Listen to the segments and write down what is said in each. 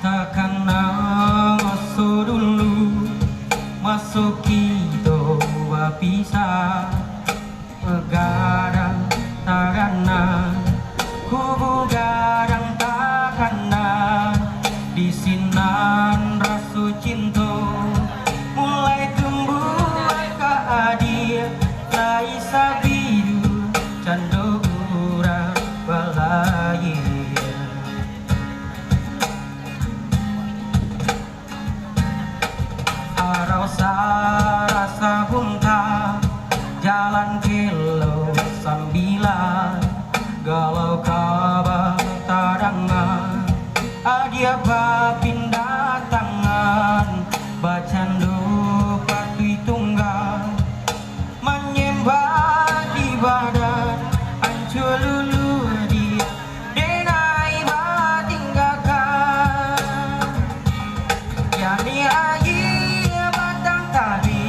takkan ngoso dulu masuk itu bisa garang tagana kubu garang takana di sinan rasu cinta mulai tumbuh ke adir lai sabidu candura balai arausa rasa bunta jalan kilo sambilan galau kabar tarangan adia pindah tangan bacando patui tunggal menyembah di badan ancur lulu dia denai batinggalkan yani air batang tadi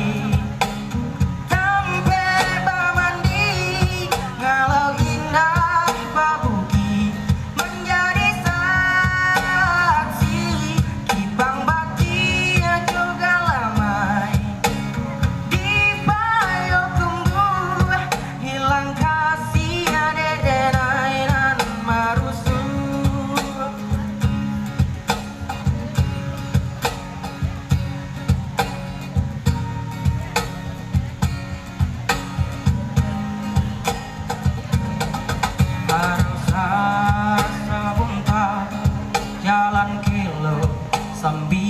jalan kilo sambil